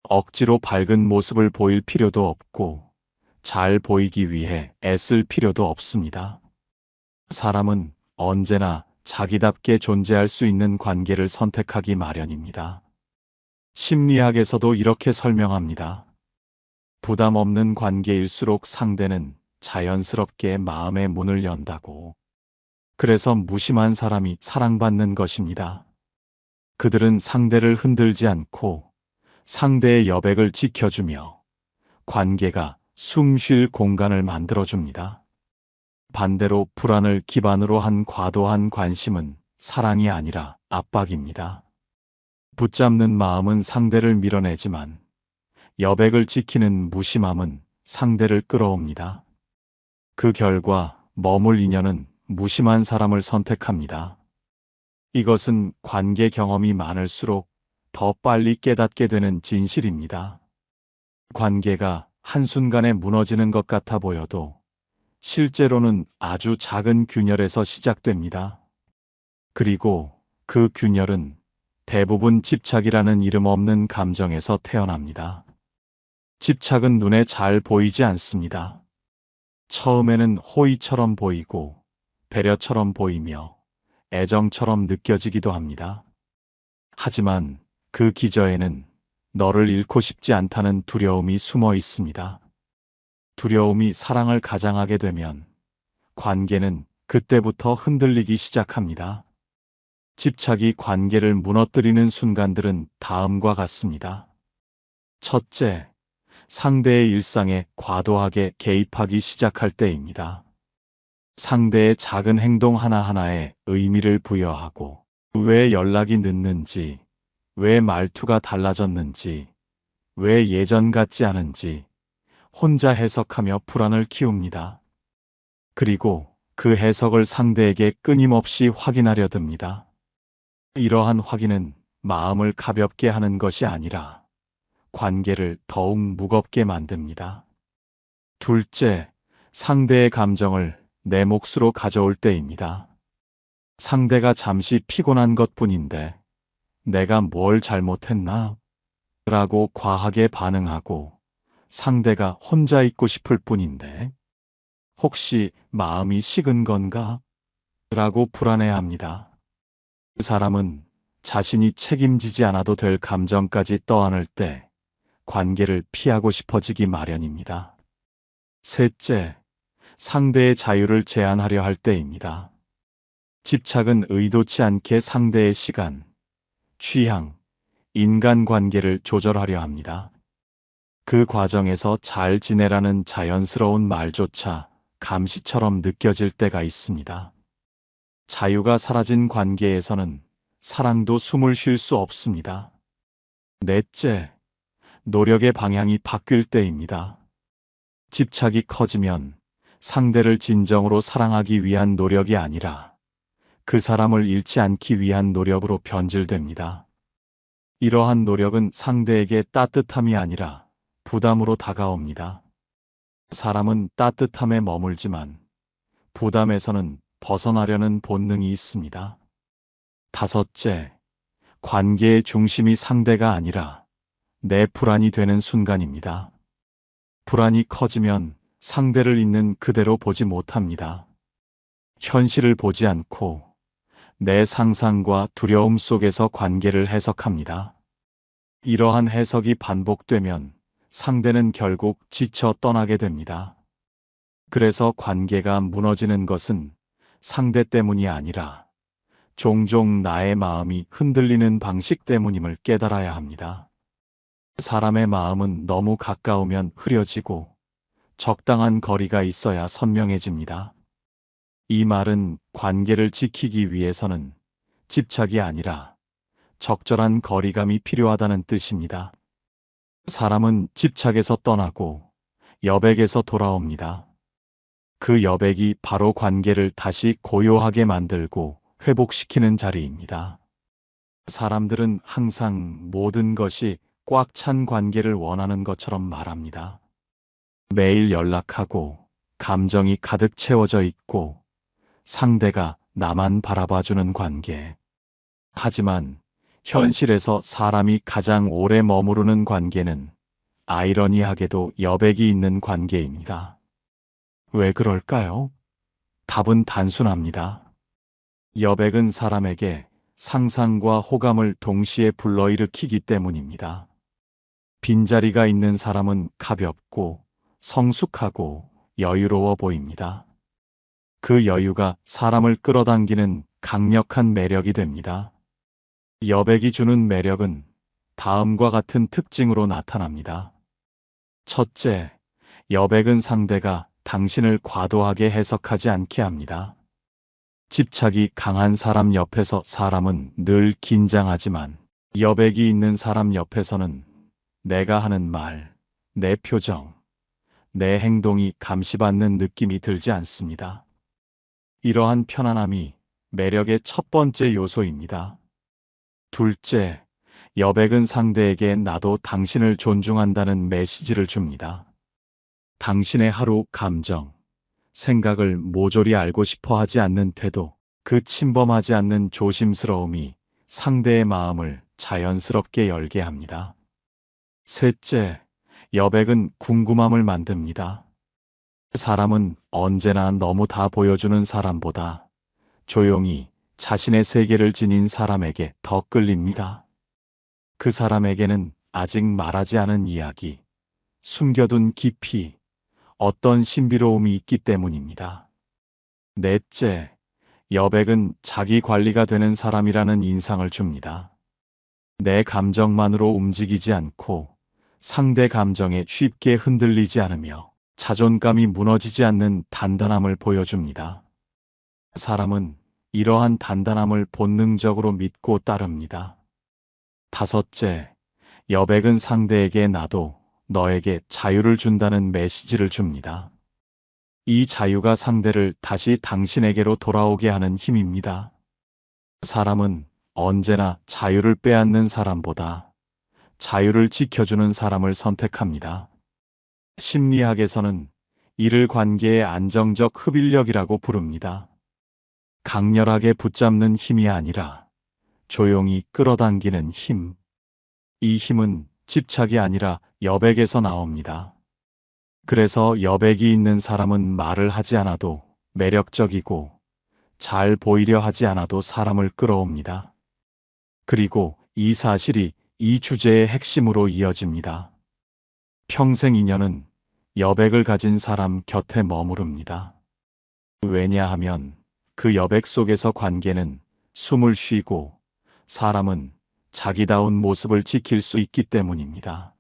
억지로 밝은 모습을 보일 필요도 없고 잘 보이기 위해 애쓸 필요도 없습니다. 사람은 언제나 자기답게 존재할 수 있는 관계를 선택하기 마련입니다. 심리학에서도 이렇게 설명합니다. 부담 없는 관계일수록 상대는 자연스럽게 마음의 문을 연다고. 그래서 무심한 사람이 사랑받는 것입니다. 그들은 상대를 흔들지 않고 상대의 여백을 지켜주며 관계가 숨 쉴 공간을 만들어줍니다. 반대로 불안을 기반으로 한 과도한 관심은 사랑이 아니라 압박입니다. 붙잡는 마음은 상대를 밀어내지만 여백을 지키는 무심함은 상대를 끌어옵니다. 그 결과 머물 인연은 무심한 사람을 선택합니다. 이것은 관계 경험이 많을수록 더 빨리 깨닫게 되는 진실입니다. 관계가 한순간에 무너지는 것 같아 보여도 실제로는 아주 작은 균열에서 시작됩니다. 그리고 그 균열은 대부분 집착이라는 이름 없는 감정에서 태어납니다. 집착은 눈에 잘 보이지 않습니다. 처음에는 호의처럼 보이고 배려처럼 보이며 애정처럼 느껴지기도 합니다. 하지만 그 기저에는 너를 잃고 싶지 않다는 두려움이 숨어 있습니다. 두려움이 사랑을 가장하게 되면 관계는 그때부터 흔들리기 시작합니다. 집착이 관계를 무너뜨리는 순간들은 다음과 같습니다. 첫째, 상대의 일상에 과도하게 개입하기 시작할 때입니다. 상대의 작은 행동 하나하나에 의미를 부여하고 왜 연락이 늦는지, 왜 말투가 달라졌는지, 왜 예전 같지 않은지 혼자 해석하며 불안을 키웁니다. 그리고 그 해석을 상대에게 끊임없이 확인하려 듭니다. 이러한 확인은 마음을 가볍게 하는 것이 아니라 관계를 더욱 무겁게 만듭니다. 둘째, 상대의 감정을 내 몫으로 가져올 때입니다. 상대가 잠시 피곤한 것뿐인데 내가 뭘 잘못했나? 라고 과하게 반응하고 상대가 혼자 있고 싶을 뿐인데 혹시 마음이 식은 건가? 라고 불안해합니다. 그 사람은 자신이 책임지지 않아도 될 감정까지 떠안을 때 관계를 피하고 싶어지기 마련입니다. 셋째, 상대의 자유를 제한하려 할 때입니다. 집착은 의도치 않게 상대의 시간, 취향, 인간관계를 조절하려 합니다. 그 과정에서 잘 지내라는 자연스러운 말조차 감시처럼 느껴질 때가 있습니다. 자유가 사라진 관계에서는 사랑도 숨을 쉴 수 없습니다. 넷째, 노력의 방향이 바뀔 때입니다. 집착이 커지면 상대를 진정으로 사랑하기 위한 노력이 아니라 그 사람을 잃지 않기 위한 노력으로 변질됩니다. 이러한 노력은 상대에게 따뜻함이 아니라 부담으로 다가옵니다. 사람은 따뜻함에 머물지만 부담에서는 벗어나려는 본능이 있습니다. 다섯째, 관계의 중심이 상대가 아니라 내 불안이 되는 순간입니다. 불안이 커지면 상대를 있는 그대로 보지 못합니다. 현실을 보지 않고 내 상상과 두려움 속에서 관계를 해석합니다. 이러한 해석이 반복되면 상대는 결국 지쳐 떠나게 됩니다. 그래서 관계가 무너지는 것은 상대 때문이 아니라 종종 나의 마음이 흔들리는 방식 때문임을 깨달아야 합니다. 사람의 마음은 너무 가까우면 흐려지고 적당한 거리가 있어야 선명해집니다. 이 말은 관계를 지키기 위해서는 집착이 아니라 적절한 거리감이 필요하다는 뜻입니다. 사람은 집착에서 떠나고 여백에서 돌아옵니다. 그 여백이 바로 관계를 다시 고요하게 만들고 회복시키는 자리입니다. 사람들은 항상 모든 것이 꽉 찬 관계를 원하는 것처럼 말합니다. 매일 연락하고 감정이 가득 채워져 있고 상대가 나만 바라봐주는 관계. 하지만 현실에서 사람이 가장 오래 머무르는 관계는 아이러니하게도 여백이 있는 관계입니다. 왜 그럴까요? 답은 단순합니다. 여백은 사람에게 상상과 호감을 동시에 불러일으키기 때문입니다. 빈자리가 있는 사람은 가볍고 성숙하고 여유로워 보입니다. 그 여유가 사람을 끌어당기는 강력한 매력이 됩니다. 여백이 주는 매력은 다음과 같은 특징으로 나타납니다. 첫째, 여백은 상대가 당신을 과도하게 해석하지 않게 합니다. 집착이 강한 사람 옆에서 사람은 늘 긴장하지만 여백이 있는 사람 옆에서는 내가 하는 말, 내 표정, 내 행동이 감시받는 느낌이 들지 않습니다. 이러한 편안함이 매력의 첫 번째 요소입니다. 둘째, 여백은 상대에게 나도 당신을 존중한다는 메시지를 줍니다. 당신의 하루 감정, 생각을 모조리 알고 싶어 하지 않는 태도, 그 침범하지 않는 조심스러움이 상대의 마음을 자연스럽게 열게 합니다. 셋째, 여백은 궁금함을 만듭니다. 사람은 언제나 너무 다 보여주는 사람보다 조용히 자신의 세계를 지닌 사람에게 더 끌립니다. 그 사람에게는 아직 말하지 않은 이야기, 숨겨둔 깊이, 어떤 신비로움이 있기 때문입니다. 넷째, 여백은 자기 관리가 되는 사람이라는 인상을 줍니다. 내 감정만으로 움직이지 않고 상대 감정에 쉽게 흔들리지 않으며 자존감이 무너지지 않는 단단함을 보여줍니다. 사람은 이러한 단단함을 본능적으로 믿고 따릅니다. 다섯째, 여백은 상대에게 나도 너에게 자유를 준다는 메시지를 줍니다. 이 자유가 상대를 다시 당신에게로 돌아오게 하는 힘입니다. 사람은 언제나 자유를 빼앗는 사람보다 자유를 지켜주는 사람을 선택합니다. 심리학에서는 이를 관계의 안정적 흡인력이라고 부릅니다. 강렬하게 붙잡는 힘이 아니라 조용히 끌어당기는 힘. 이 힘은 집착이 아니라 여백에서 나옵니다. 그래서 여백이 있는 사람은 말을 하지 않아도 매력적이고 잘 보이려 하지 않아도 사람을 끌어옵니다. 그리고 이 사실이 이 주제의 핵심으로 이어집니다. 평생 인연은 여백을 가진 사람 곁에 머무릅니다. 왜냐하면 그 여백 속에서 관계는 숨을 쉬고 사람은 자기다운 모습을 지킬 수 있기 때문입니다.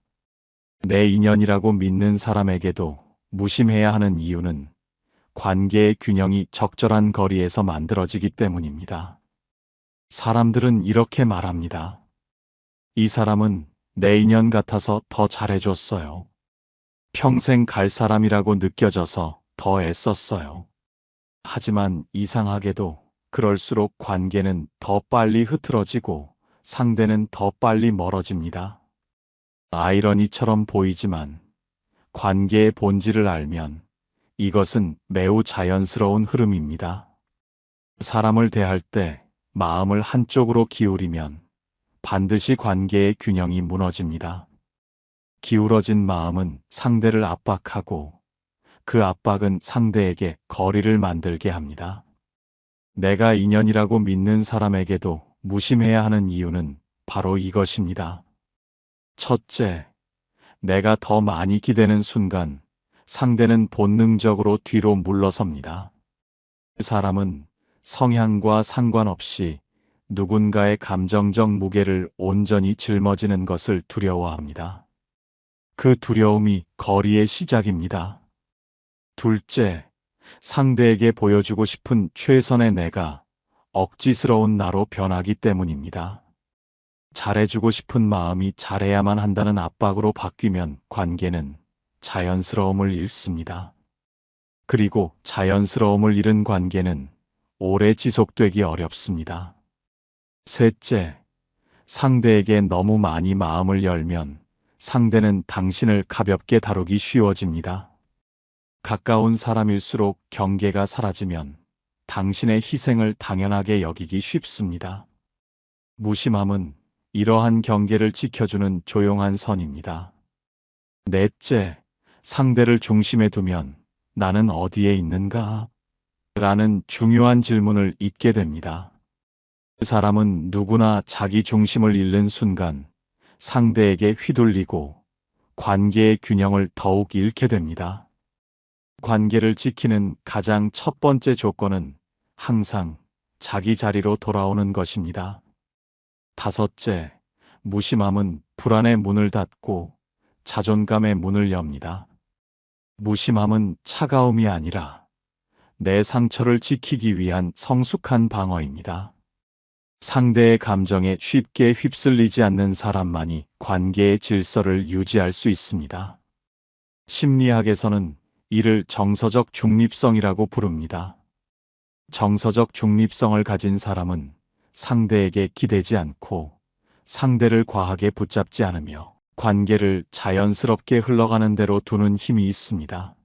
내 인연이라고 믿는 사람에게도 무심해야 하는 이유는 관계의 균형이 적절한 거리에서 만들어지기 때문입니다. 사람들은 이렇게 말합니다. 이 사람은 내 인연 같아서 더 잘해줬어요. 평생 갈 사람이라고 느껴져서 더 애썼어요. 하지만 이상하게도 그럴수록 관계는 더 빨리 흐트러지고 상대는 더 빨리 멀어집니다. 아이러니처럼 보이지만 관계의 본질을 알면 이것은 매우 자연스러운 흐름입니다. 사람을 대할 때 마음을 한쪽으로 기울이면 반드시 관계의 균형이 무너집니다. 기울어진 마음은 상대를 압박하고 그 압박은 상대에게 거리를 만들게 합니다. 내가 인연이라고 믿는 사람에게도 무심해야 하는 이유는 바로 이것입니다. 첫째, 내가 더 많이 기대는 순간 상대는 본능적으로 뒤로 물러섭니다. 사람은 성향과 상관없이 누군가의 감정적 무게를 온전히 짊어지는 것을 두려워합니다. 그 두려움이 거리의 시작입니다. 둘째, 상대에게 보여주고 싶은 최선의 내가 억지스러운 나로 변하기 때문입니다. 잘해주고 싶은 마음이 잘해야만 한다는 압박으로 바뀌면 관계는 자연스러움을 잃습니다. 그리고 자연스러움을 잃은 관계는 오래 지속되기 어렵습니다. 셋째, 상대에게 너무 많이 마음을 열면 상대는 당신을 가볍게 다루기 쉬워집니다. 가까운 사람일수록 경계가 사라지면 당신의 희생을 당연하게 여기기 쉽습니다. 무심함은 이러한 경계를 지켜주는 조용한 선입니다. 넷째, 상대를 중심에 두면 나는 어디에 있는가? 라는 중요한 질문을 잊게 됩니다. 그 사람은 누구나 자기 중심을 잃는 순간 상대에게 휘둘리고 관계의 균형을 더욱 잃게 됩니다. 관계를 지키는 가장 첫 번째 조건은 항상 자기 자리로 돌아오는 것입니다. 다섯째, 무심함은 불안의 문을 닫고 자존감의 문을 엽니다. 무심함은 차가움이 아니라 내 상처를 지키기 위한 성숙한 방어입니다. 상대의 감정에 쉽게 휩쓸리지 않는 사람만이 관계의 질서를 유지할 수 있습니다. 심리학에서는 이를 정서적 중립성이라고 부릅니다. 정서적 중립성을 가진 사람은 상대에게 기대지 않고 상대를 과하게 붙잡지 않으며 관계를 자연스럽게 흘러가는 대로 두는 힘이 있습니다.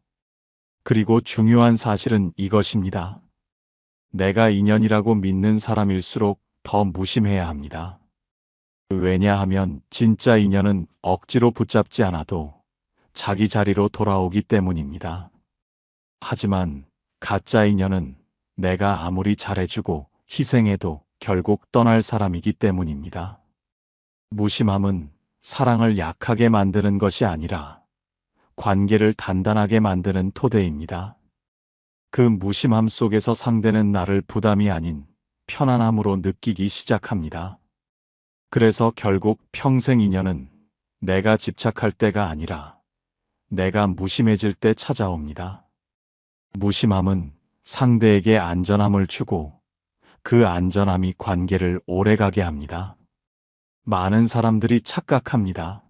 그리고 중요한 사실은 이것입니다. 내가 인연이라고 믿는 사람일수록 더 무심해야 합니다. 왜냐하면 진짜 인연은 억지로 붙잡지 않아도 자기 자리로 돌아오기 때문입니다. 하지만 가짜 인연은 내가 아무리 잘해주고 희생해도 결국 떠날 사람이기 때문입니다. 무심함은 사랑을 약하게 만드는 것이 아니라 관계를 단단하게 만드는 토대입니다. 그 무심함 속에서 상대는 나를 부담이 아닌 편안함으로 느끼기 시작합니다. 그래서 결국 평생 인연은 내가 집착할 때가 아니라 내가 무심해질 때 찾아옵니다. 무심함은 상대에게 안전함을 주고 그 안전함이 관계를 오래가게 합니다. 많은 사람들이 착각합니다.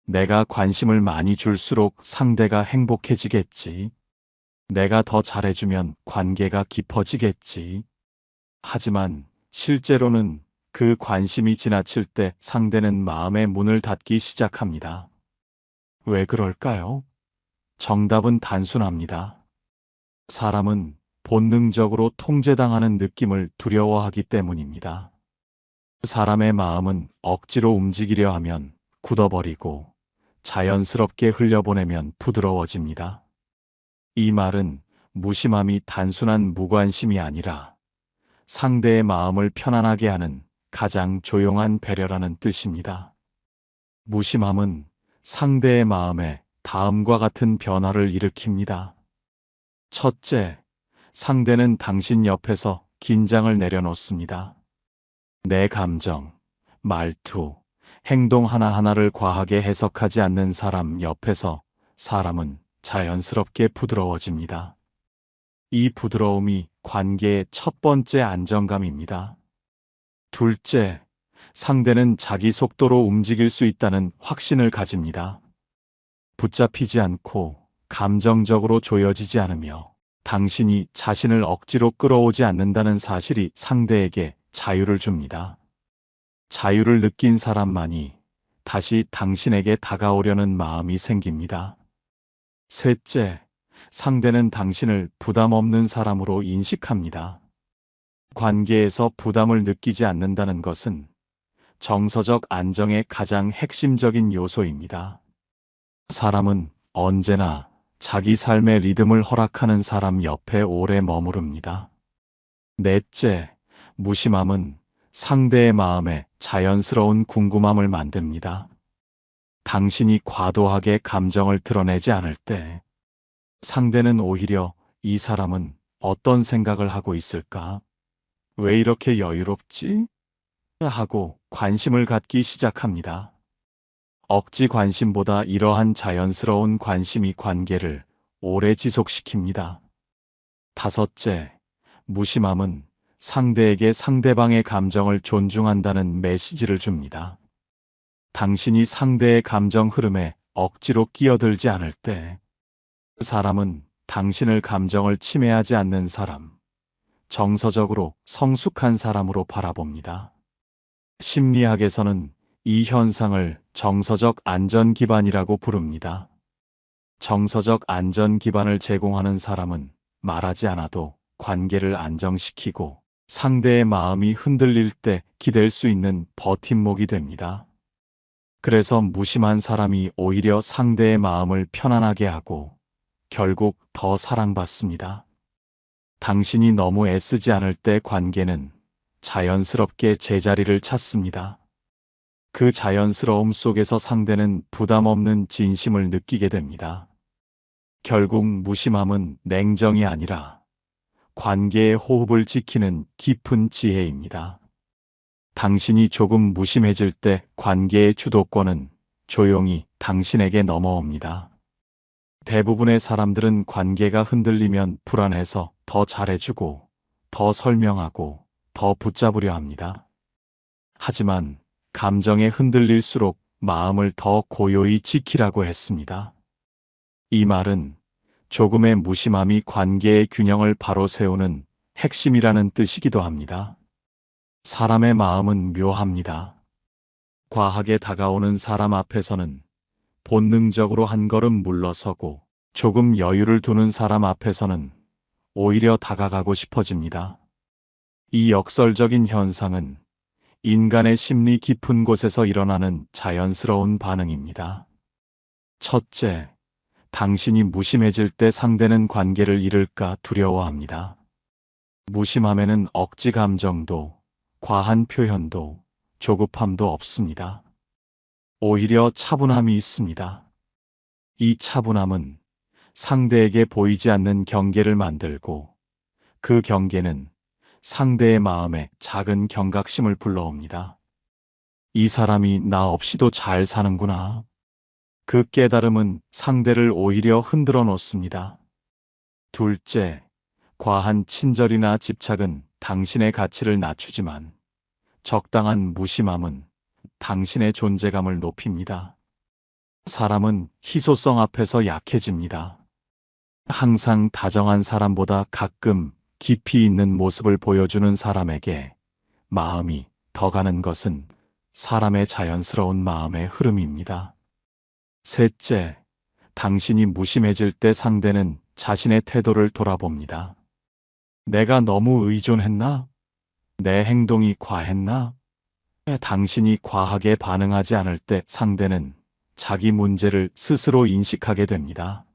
내가 관심을 많이 줄수록 상대가 행복해지겠지. 내가 더 잘해주면 관계가 깊어지겠지. 하지만 실제로는 그 관심이 지나칠 때 상대는 마음의 문을 닫기 시작합니다. 왜 그럴까요? 정답은 단순합니다. 사람은 본능적으로 통제당하는 느낌을 두려워하기 때문입니다. 사람의 마음은 억지로 움직이려 하면 굳어버리고 자연스럽게 흘려보내면 부드러워집니다. 이 말은 무심함이 단순한 무관심이 아니라 상대의 마음을 편안하게 하는 가장 조용한 배려라는 뜻입니다. 무심함은 상대의 마음에 다음과 같은 변화를 일으킵니다. 첫째, 상대는 당신 옆에서 긴장을 내려놓습니다. 내 감정, 말투, 행동 하나하나를 과하게 해석하지 않는 사람 옆에서 사람은 자연스럽게 부드러워집니다. 이 부드러움이 관계의 첫 번째 안정감입니다. 둘째, 상대는 자기 속도로 움직일 수 있다는 확신을 가집니다. 붙잡히지 않고 감정적으로 조여지지 않으며 당신이 자신을 억지로 끌어오지 않는다는 사실이 상대에게 자유를 줍니다. 자유를 느낀 사람만이 다시 당신에게 다가오려는 마음이 생깁니다. 셋째, 상대는 당신을 부담 없는 사람으로 인식합니다. 관계에서 부담을 느끼지 않는다는 것은 정서적 안정의 가장 핵심적인 요소입니다. 사람은 언제나 자기 삶의 리듬을 허락하는 사람 옆에 오래 머무릅니다. 넷째, 무심함은 상대의 마음에 자연스러운 궁금함을 만듭니다. 당신이 과도하게 감정을 드러내지 않을 때 상대는 오히려 이 사람은 어떤 생각을 하고 있을까? 왜 이렇게 여유롭지? 하고 관심을 갖기 시작합니다. 억지 관심보다 이러한 자연스러운 관심이 관계를 오래 지속시킵니다. 다섯째, 무심함은 상대에게 상대방의 감정을 존중한다는 메시지를 줍니다. 당신이 상대의 감정 흐름에 억지로 끼어들지 않을 때 그 사람은 당신을 감정을 침해하지 않는 사람, 정서적으로 성숙한 사람으로 바라봅니다. 심리학에서는 이 현상을 정서적 안전 기반이라고 부릅니다. 정서적 안전 기반을 제공하는 사람은 말하지 않아도 관계를 안정시키고 상대의 마음이 흔들릴 때 기댈 수 있는 버팀목이 됩니다. 그래서 무심한 사람이 오히려 상대의 마음을 편안하게 하고 결국 더 사랑받습니다. 당신이 너무 애쓰지 않을 때 관계는 자연스럽게 제자리를 찾습니다. 그 자연스러움 속에서 상대는 부담 없는 진심을 느끼게 됩니다. 결국 무심함은 냉정이 아니라 관계의 호흡을 지키는 깊은 지혜입니다. 당신이 조금 무심해질 때 관계의 주도권은 조용히 당신에게 넘어옵니다. 대부분의 사람들은 관계가 흔들리면 불안해서 더 잘해주고, 더 설명하고, 더 붙잡으려 합니다. 하지만 감정에 흔들릴수록 마음을 더 고요히 지키라고 했습니다. 이 말은 조금의 무심함이 관계의 균형을 바로 세우는 핵심이라는 뜻이기도 합니다. 사람의 마음은 묘합니다. 과하게 다가오는 사람 앞에서는 본능적으로 한 걸음 물러서고 조금 여유를 두는 사람 앞에서는 오히려 다가가고 싶어집니다. 이 역설적인 현상은 인간의 심리 깊은 곳에서 일어나는 자연스러운 반응입니다. 첫째, 당신이 무심해질 때 상대는 관계를 잃을까 두려워합니다. 무심함에는 억지 감정도, 과한 표현도, 조급함도 없습니다. 오히려 차분함이 있습니다. 이 차분함은 상대에게 보이지 않는 경계를 만들고 그 경계는 상대의 마음에 작은 경각심을 불러옵니다. 이 사람이 나 없이도 잘 사는구나. 그 깨달음은 상대를 오히려 흔들어 놓습니다. 둘째, 과한 친절이나 집착은 당신의 가치를 낮추지만 적당한 무심함은 당신의 존재감을 높입니다. 사람은 희소성 앞에서 약해집니다. 항상 다정한 사람보다 가끔 깊이 있는 모습을 보여주는 사람에게 마음이 더 가는 것은 사람의 자연스러운 마음의 흐름입니다. 셋째, 당신이 무심해질 때 상대는 자신의 태도를 돌아봅니다. 내가 너무 의존했나? 내 행동이 과했나? 당신이 과하게 반응하지 않을 때 상대는 자기 문제를 스스로 인식하게 됩니다.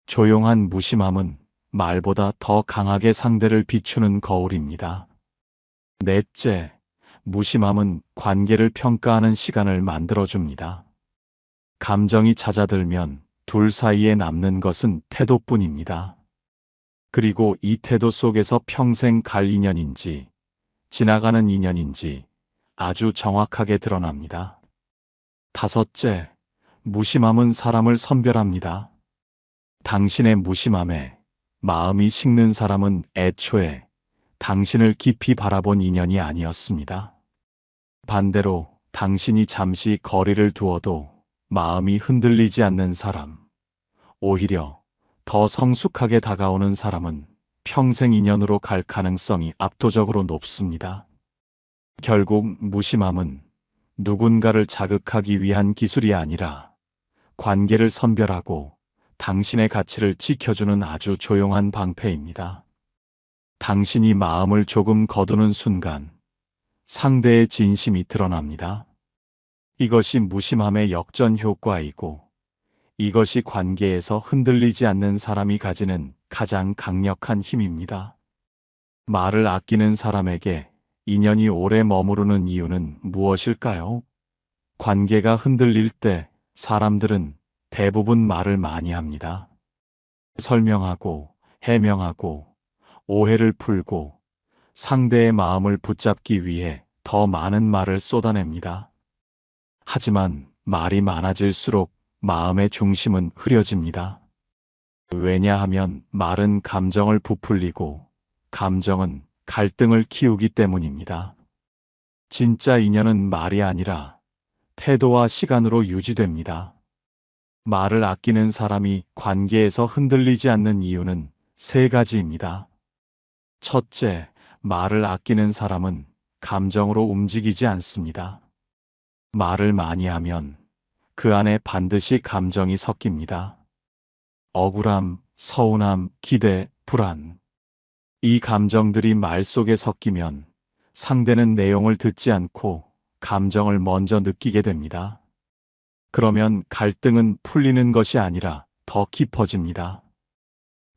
조용한 무심함은 말보다 더 강하게 상대를 비추는 거울입니다. 넷째, 무심함은 관계를 평가하는 시간을 만들어줍니다. 감정이 잦아들면 둘 사이에 남는 것은 태도뿐입니다. 그리고 이 태도 속에서 평생 갈 인연인지, 지나가는 인연인지 아주 정확하게 드러납니다. 다섯째, 무심함은 사람을 선별합니다. 당신의 무심함에 마음이 식는 사람은 애초에 당신을 깊이 바라본 인연이 아니었습니다. 반대로 당신이 잠시 거리를 두어도 마음이 흔들리지 않는 사람, 오히려 더 성숙하게 다가오는 사람은 평생 인연으로 갈 가능성이 압도적으로 높습니다. 결국 무심함은 누군가를 자극하기 위한 기술이 아니라 관계를 선별하고 당신의 가치를 지켜주는 아주 조용한 방패입니다. 당신이 마음을 조금 거두는 순간 상대의 진심이 드러납니다. 이것이 무심함의 역전 효과이고 이것이 관계에서 흔들리지 않는 사람이 가지는 가장 강력한 힘입니다. 말을 아끼는 사람에게 인연이 오래 머무르는 이유는 무엇일까요? 관계가 흔들릴 때 사람들은 대부분 말을 많이 합니다. 설명하고, 해명하고, 오해를 풀고, 상대의 마음을 붙잡기 위해 더 많은 말을 쏟아냅니다. 하지만 말이 많아질수록 마음의 중심은 흐려집니다. 왜냐하면 말은 감정을 부풀리고, 감정은 갈등을 키우기 때문입니다. 진짜 인연은 말이 아니라 태도와 시간으로 유지됩니다. 말을 아끼는 사람이 관계에서 흔들리지 않는 이유는 세 가지입니다. 첫째, 말을 아끼는 사람은 감정으로 움직이지 않습니다. 말을 많이 하면 그 안에 반드시 감정이 섞입니다. 억울함, 서운함, 기대, 불안. 이 감정들이 말 속에 섞이면 상대는 내용을 듣지 않고 감정을 먼저 느끼게 됩니다. 그러면 갈등은 풀리는 것이 아니라 더 깊어집니다.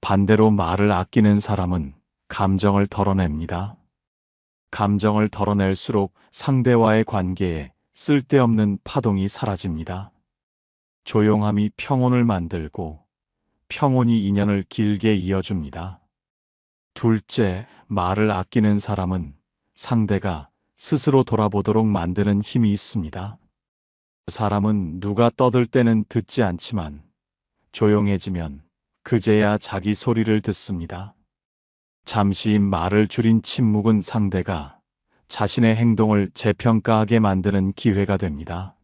반대로 말을 아끼는 사람은 감정을 덜어냅니다. 감정을 덜어낼수록 상대와의 관계에 쓸데없는 파동이 사라집니다. 조용함이 평온을 만들고 평온이 인연을 길게 이어줍니다. 둘째, 말을 아끼는 사람은 상대가 스스로 돌아보도록 만드는 힘이 있습니다. 사람은 누가 떠들 때는 듣지 않지만 조용해지면 그제야 자기 소리를 듣습니다. 잠시 말을 줄인 침묵은 상대가 자신의 행동을 재평가하게 만드는 기회가 됩니다.